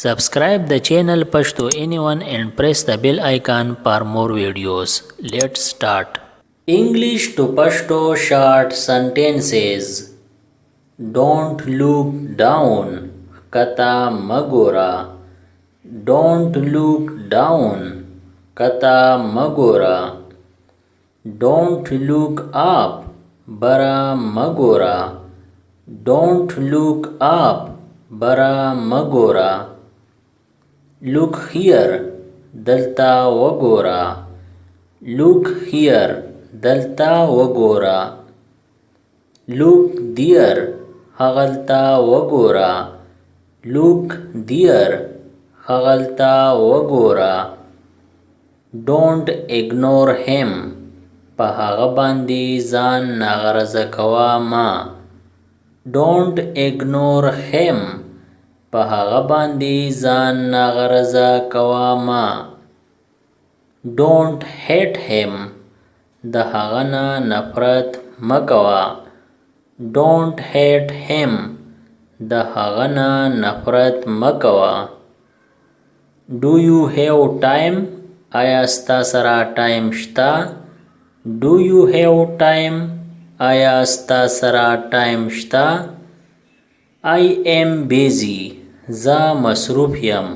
Subscribe the channel Pashto Anyone and press the bell icon for more videos. Let's start. English to Pashto short sentences. Don't look down. Kata magora. Don't look down. Kata magora. Don't look up. Bara magora. Don't look up. Bara magora. Look here, dalta wagora. Look here, dalta wagora. Look there, hagalta wagora. Look there, hagalta wagora. Don't ignore him, pahaga bandi zan nagaraza kawa ma. Don't ignore him, په هغه باندې ځان ناغرضه کوه مه. Don't hate him. د هغه نه نفرت مه کوه. Don't hate him. د هغه نه نفرت مه کوه. Do you have time? آیا ستا سره ټایم شته؟ Do you have time? آیا ستا سره ټایم شته؟ I am busy. زه مصروف یم.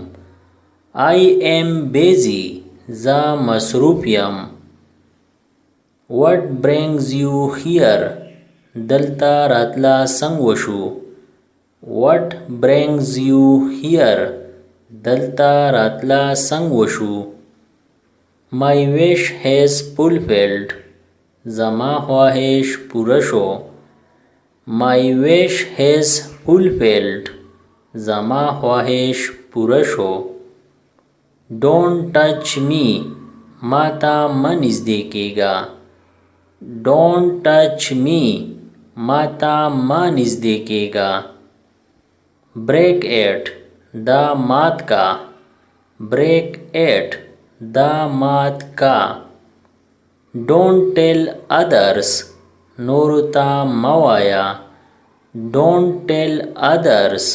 I am busy. زه مصروف یم. What brings you here? دلته راتله څنګه وشو. What brings you here? دلته راتله څنګه وشو. My wish has fulfilled. زما خواهش پوره شو. My wish has fulfilled. زما خواهش پوره شو. Don't touch me. ما ته مه نږدې کېږه. Don't touch me. ما ته مه نږدې کېږه. Break it. دا مات کا. Break it. دا مات کا. Don't tell others. نورو ته مه وایه. Don't tell others.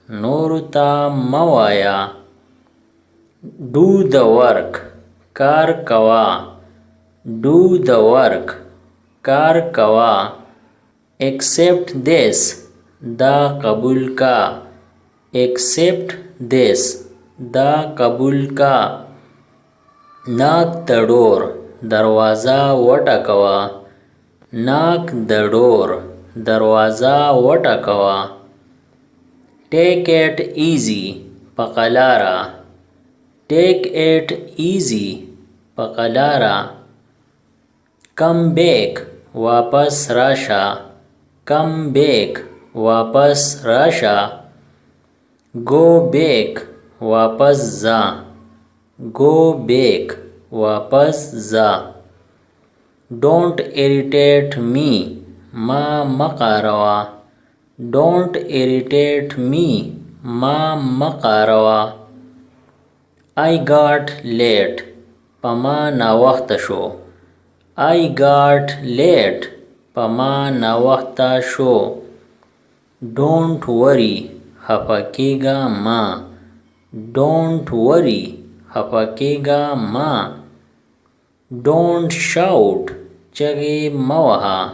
نورو ته مه وایه. Do the work. کار کوه. Do the work. کار کوه. Accept this. دا قبول کا. Accept this. دا قبول کا. Knock the door. دروازه وټکوه. Knock the door. دروازه وټکوه. Take it easy. په قلاره. Take it easy. په قلاره. Come back. واپس راشه. Come back. واپس راشه. Go back. واپس ځه. Go back. واپس ځه. Don't irritate me. ما مقاروا. Don't irritate me. ما مقاروا. I got late. پما ناوخت شو. I got late. پما ناوخت شو. Don't worry. خفه کېږه ما. Don't worry. خفه کېږه ما. Don't shout. چغې مه وهه.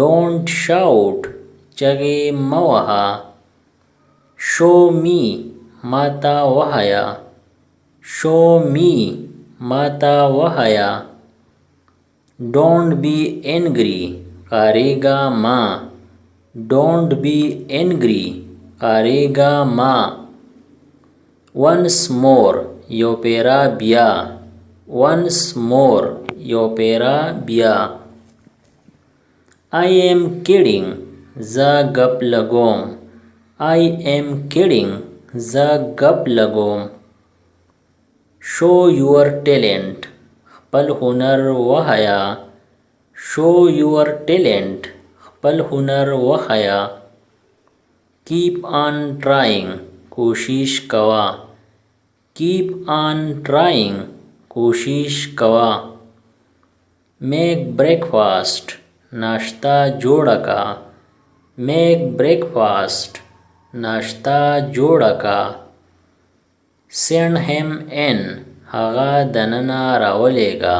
Don't shout. چغې مه وهه. Show me. ماته وښیه. Show me. ماته وښیه. Don't be angry. قارېږه ما. Don't be angry. قارېږه ما. Once more. یو پیرا بیا. Once more. یو پیرا بیا. I am kidding. زه ګپ لګوم. I am kidding. زه ګپ لګوم. Show your talent. خپل هنر وښیه. Show your talent. خپل هنر وښیه. Keep on trying. کوشش کوه. Keep on trying. کوشش کوه. Make breakfast. नाश्ता जोड़ा का. Make breakfast, नाश्ता जोड़ा का. send him in هغه دننه راولېږه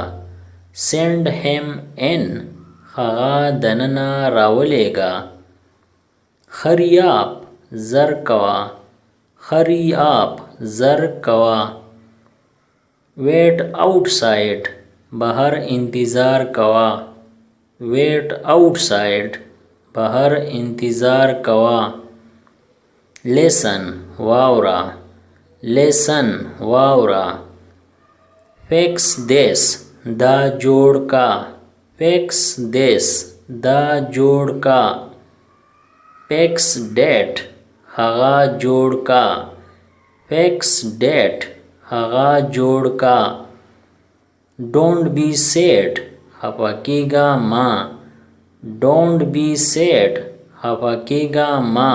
send him in هغه دننه راولېږه hurry up زر کوه hurry up زر کوه wait outside بهر انتظار کوه wait outside بهر انتظار کوه listen واورا listen واورا fix this دا جوړ کا fix this دا جوړ کا fix that هغه جوړ کا fix that هغه جوړ کا don't be sad خفه کېږه ما don't be sad خفه کېږه ما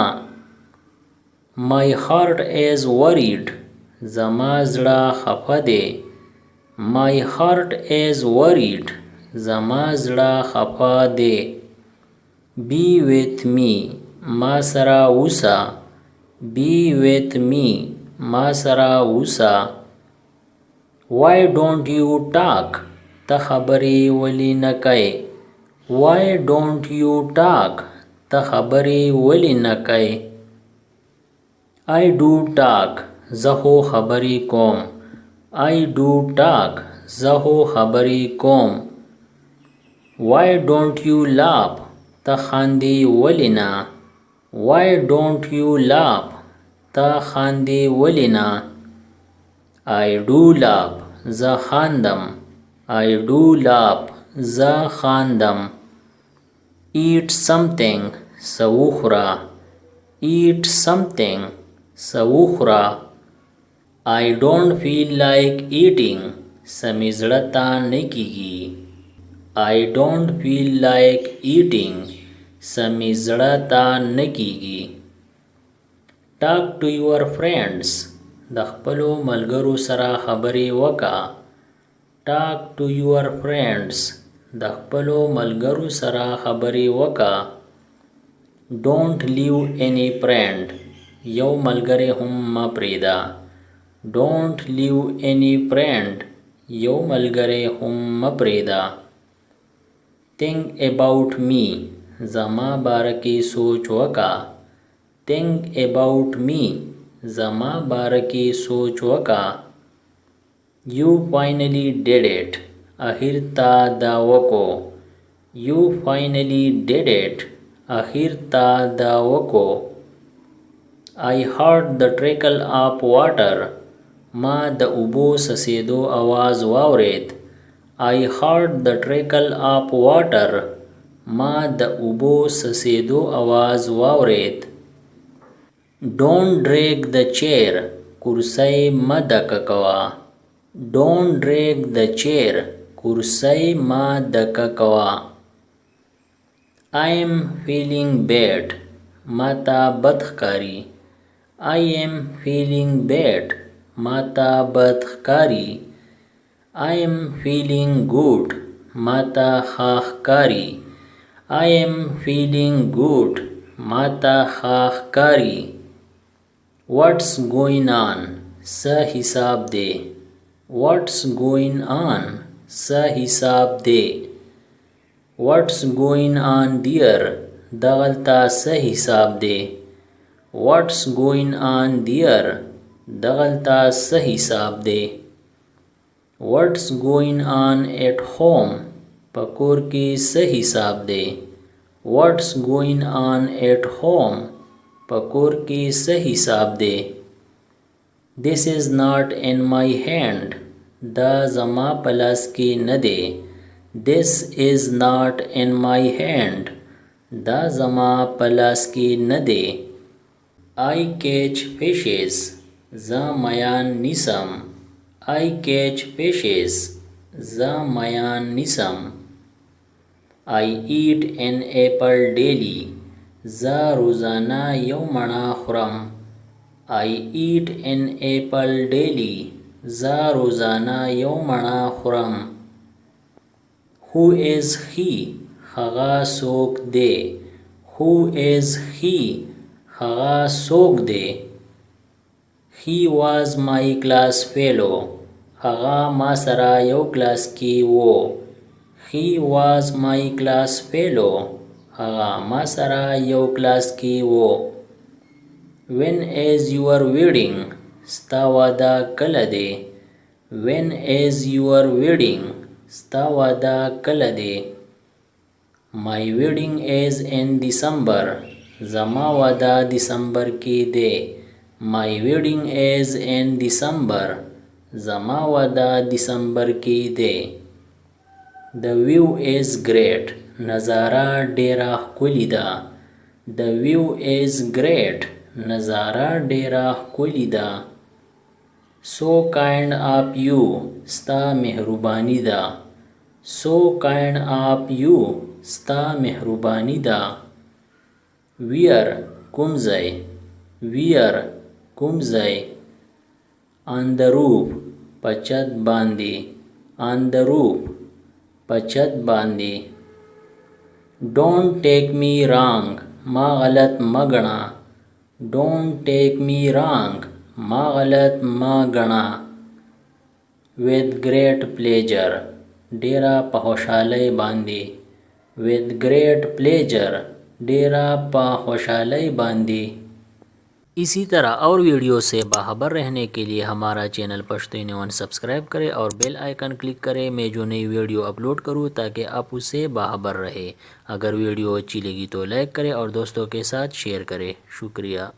my heart is worried زما زړه خفه دی my heart is worried زما زړه خفه دی be with me ما سره اوسه be with me ما سره اوسه why don't you talk ته خبرې ولې نه کوې why don't you talk ته خبرې ولې نه کوې I do talk زه خو خبرې کوم I do talk زه خو خبرې کوم why don't you laugh ته خاندې ولې نه why don't you laugh ته خاندې ولې نه I do laugh زه خاندم I do laugh زه خاندم eat something څه وخوره eat something څه وخوره I don't feel like eating څه مې زړه ته نه کېږي I don't feel like eating څه مې زړه ته نه کېږي talk to your friends د خپلو ملګرو سره خبرې وکړه talk to your friends د خپلو ملګرو سره خبرې وکړه don't leave any friend یو ملګری هم مه پرېږده don't leave any friend یو ملګری هم مه پرېږده think about me زما باره کې سوچ وکړه think about me زما باره کې سوچ وکړه you finally did it اخر تا دا وکړو you finally did it اخر تا دا وکړو I heard the trickle of water ما د اوبو څڅېدو आवाज واورېد I heard the trickle of water ما د اوبو څڅېدو आवाज واورېد Don't drag the chair کرسۍ مه دکه کوه Don't drag the chair کرسۍ مه دکه کوه I am feeling bad ما ته بد ښکاري I am feeling bad ما ته بد ښکاري I am feeling good ما ته ښه ښکاري I am feeling good ما ته ښه ښکاري What's going on څه حساب دی What's going on څه حساب دی What's going on there دغلته څه حساب دی What's going on there دغلته څه حساب دی What's going on at home په کور کې څه حساب دی What's going on at home په کور کې څه حساب دی This is not in my hand دا زما په لاس کې نه دی This is not in my hand دا زما په لاس کې نه دی I catch fishes زه میان نیسم I catch fishes زه میان نیسم I eat an apple daily زه روزانه یو مڼه خورم I eat an apple daily زه روزانه یو مڼه خورم Who is he هغه څوک دی Who is he هغه څوک دی He was my class fellow. هغه ما سره یو کلاس کې وو. He was my class fellow. هغه ما سره یو کلاس کې وو. When is your wedding? ستا واده کله دی؟ When is your wedding? ستا واده کله دی؟ My wedding is in December. زما واده دسمبر کې دی. My wedding is in December. زما واده دسمبر کې دی. The view is great. نظاره ډیره ښکلې ده. The view is great. نظاره ډیره ښکلې ده. So kind of you. ستا مهرباني ده. So kind of you. ستا مهرباني ده. Where کوم ځای؟ Where کوم ځای؟ On the roof په چت باندې. On the roof په چت باندې. Don't take me wrong. ما غلط مه ګڼه. Don't take me wrong. ما غلط مه ګڼه. With great pleasure. ډیره په خوشحالۍ باندې. With great pleasure. ډیره په خوشحالۍ باندې. इसी तरह और वीडियो से बाखबर रहने के लिए हमारा चैनल Pashto news subscribe करें और बेल आइकन क्लिक करें। मैं जो नई वीडियो अपलोड करूं ताकि आप उससे बाखबर रहे। अगर वीडियो अच्छी लगी तो लाइक करें और दोस्तों के साथ शेयर करें। शुक्रिया।